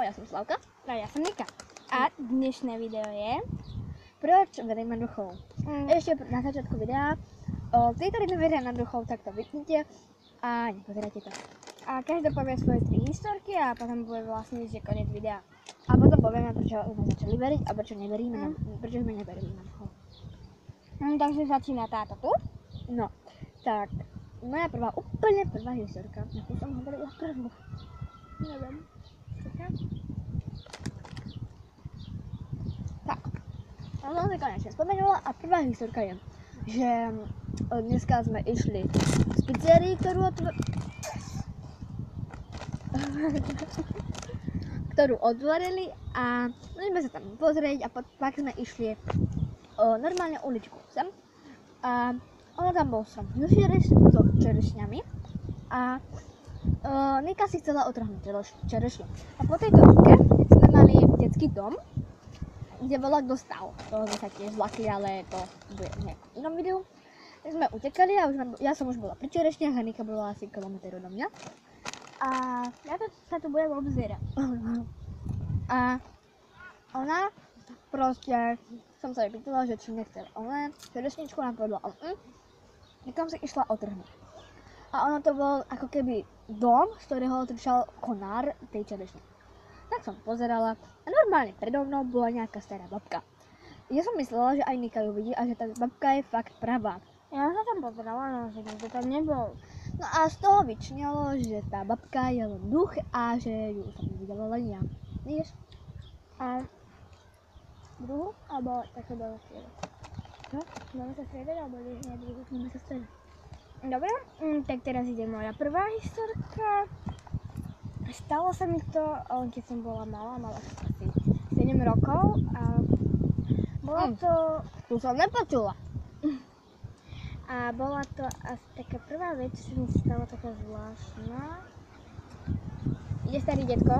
Ahoj, ja som Slavka. A ja som Nika. A dnešné video je... Proč veríme duchov? Ešte na začiatku videa, tí, ktorí neveria na duchov, tak to vypnite a nepozerajte to. A každý povie svoje 3 historky a potom bude vlastne že koniec videa. A potom povieme, prečo sme začali veriť a prečo neveríme, prečo sme neverili na duchov. Takže začína táto tu. No, tak moja úplne prvá historka, ako som hovorila prvú. Neviem. Tak, ja som si konečne spomenula a prvá historka je, že dneska sme išli z pizzerii, ktorú otvorili a sme sa tam pozrieť a pak sme išli normálne uličku sem a ono tam bol strom so čerešňami a Nika si chcela otrhnúť čerešňu. A po tejto ruke sme mali detský dom, kde bola kto stal. To sme sa tiež zlakli, ale to bude v nejakom inom videu. Tak sme utekali a ja som už bola pri čerešniach a Nika bola asi kilometr odo mňa. A ja sa tu budem obzerať. A ona proste, som sa jej pýtala, že či nechce ona čerešničku, ona povedala Nikam si išla otrhnúť. A ono to bol ako keby dom, z ktorého trčal konár tej čerešne. Tak som pozerala a normálne predo mnou bola nejaká stará babka. Ja som myslela, že aj Nika ju vidí a že tá babka je fakt pravá. Ja sa tam pozerala, no že nikto tam nebol. No a z toho vyčnelo, že tá babka je len duch a že ju som nevidela len ja. Vieš? A druhú? Alebo také do striedať? Čo? Máme sa striedať alebo nie druhú? Máme sa striedať. Dobre, tak teraz ide moja prvá historka. Stalo sa mi to, keď som bola malá, mala som asi 7 rokov a bolo to... Tu som nepočula. A bola to asi taká prvá vec, čo mi stala taká zvláštna. Ide starý detko.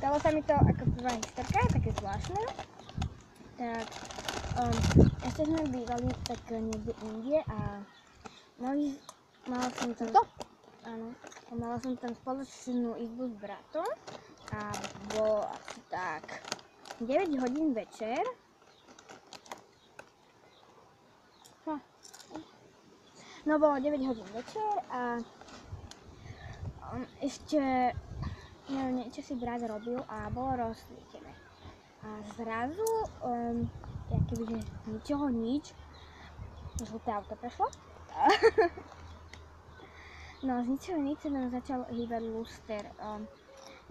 Stalo sa mi to ako prvá historka, také zvláštne. Tak, ešte sme bývali tak niekde inde a mala som tam... Áno, mala som tam spoločnú izbu s bratom a bolo asi tak 9 hodín večer. No bolo 9 hodín večer a ešte neviem, niečo si brat robil a bolo rozsvietené. A zrazu, kebyže ničoho nič, žlté auto prešlo. No z ničoho nič sa nám začal hýbať luster.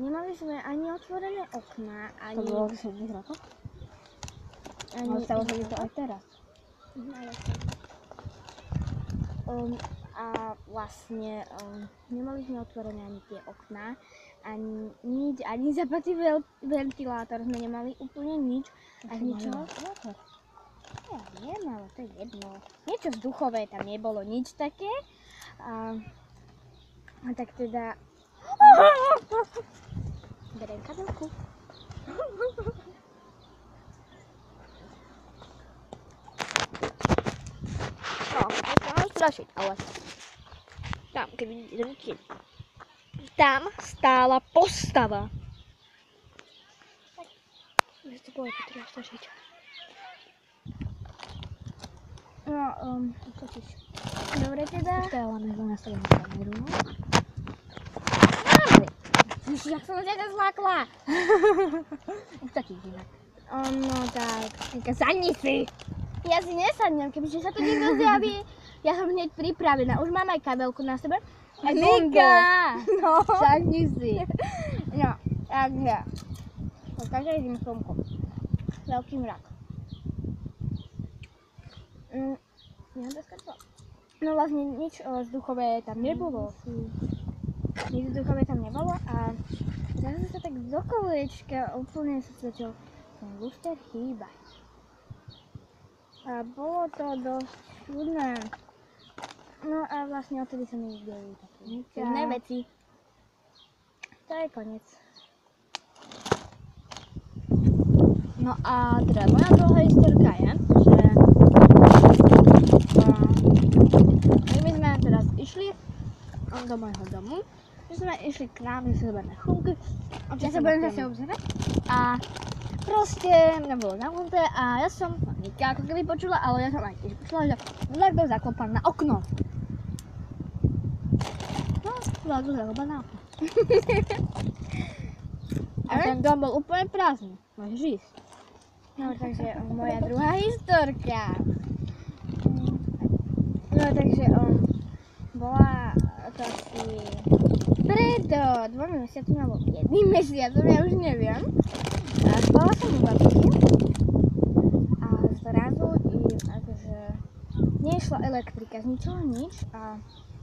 Nemali sme ani otvorené okná, ani... To bolo v 7 rokoch? Ale stalo sa mi to aj teraz. A vlastne nemali sme otvorené ani tie okná, ani nič, ani zapatý ventilátor sme nemali, úplne nič. A z ničoho... Ja viem, ale to je jedno. Niečo vzduchové tam nebolo, nič také. A tak teda... Beriem kabelku. No, to sa mám strašiť, ale tam, keď vidíte, tam stála postava. Že to bolo potrebné strašiť. No, totiž. Dobre teda. Stála na nastavenú kameru. Jak som sa zlákla. Už taký inak. No tak, sadni si. Ja si nesadnem, kebyže sa to niekto zjaví. Ja som hneď pripravená, už mám aj kabelku na sebe. Aj Nika! No. Sadni si. No, tak ja. Takže idem slnko. Veľký mrak. No vlastne nič vzduchové tam nebolo. Nič vzduchové tam nebolo a zrazu sa tak z okolečka úplne sa začal ten luster chýbať. A bolo to dosť čudné. No a vlastne odtedy sa mi dejú také čudné veci. To je koniec. No a teda moja druhá historka je, že my sme teraz išli do môjho domu, my sme išli k nám, my sme zoberné chumky. Ja sa budem zase obzerať. A proste mňa bolo zamknuté a ja som ako keby počula, ale ja som aj tiež počula, že niekto zaklopal na okno. No, niekto zaklopal na okno. A ten dom bol úplne prázdny, môžeš ísť. No takže moja druhá historka. No takže bola to asi pred 2 mesiacmi alebo 1 mesiacom, ja už neviem. A spala som u babky a zrazu akože nešla elektrika, z ničoho nič a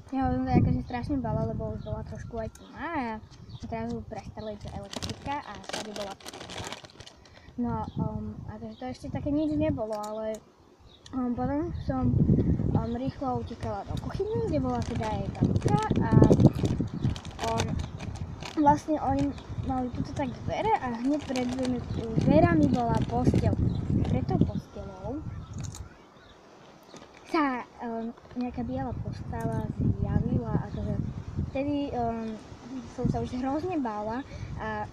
ja som to akože strašne bala, lebo už bola trošku aj tma a zrazu prestala ísť elektrika a všade bola tma. No, akože to ešte také nič nebolo, ale potom som rýchlo utekala do kuchyny, kde bola teda aj babka a vlastne oni mali tuto tak dvere a hneď pred dverami bola posteľ. Pred tou posteľou sa nejaká biela postava zjavila, akože vtedy som sa už hrozne bála a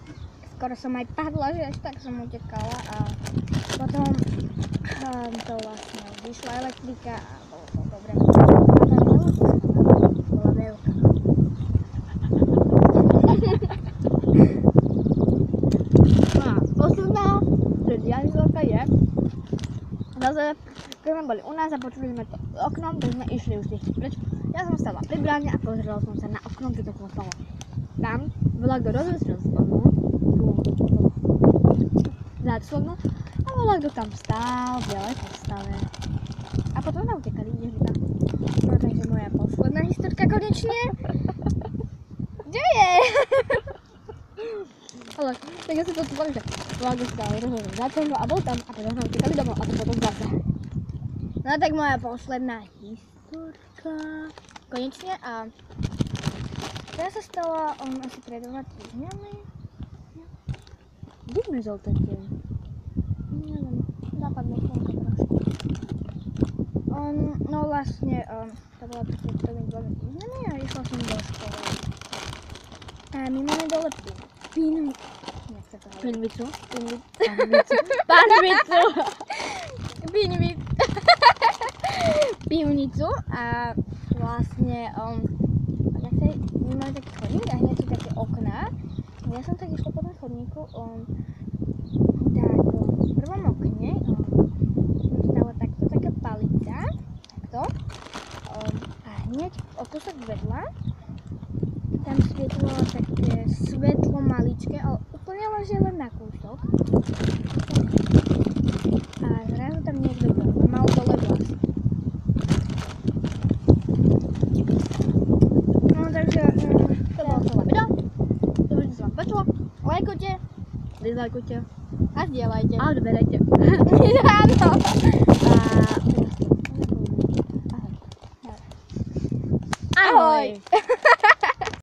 skoro som aj padla, že až tak som utekala a potom to vlastne vyšla elektrika a bolo to dobre. A tá biela postava bola veľká. A posledná historka je, zase, keď sme boli u nás a počuli sme to oknom, tak sme išli už tiež preč. Ja som stala pri bráne a pozerala som sa na okno, kde to klopalo. Tam bola kto rozvesil zvonu, záclonu, a bola kto tam stál v bielej postave. A potom sme utekali, ideš mi tam. No takže moja posledná historka konečne. Kde je? Ale tak ja si to poviem, že bola kto stál rozvesil záclonu a bol tam a potom sme utekali domov a to potom zase. No tak moja posledná historka konečne a ja sa stala asi pred 2 týždňami. Kde zmizol ten deň? Neviem, zapadlo slnko trošku. No vlastne, to bolo pred 2 týždňami a išla som do školy. A my máme dole Pinvicu. Pivnicu a vlastne my máme taký chodník a hneď sú také okná. Ja som tak išla po tom chodníku, tak v prvom okne stala takto taká palica, takto, a hneď o kúsok vedľa tam svietilo také svetlo maličké, ale úplne len na kúsok. A zrazu tam niekto bol, mal dole vlasy. No takže To bolo celé video. Dúfam, že sa vám páčilo. Lajkujte, dislajkujte a zdieľajte. A odberajte. Áno. Ahoj.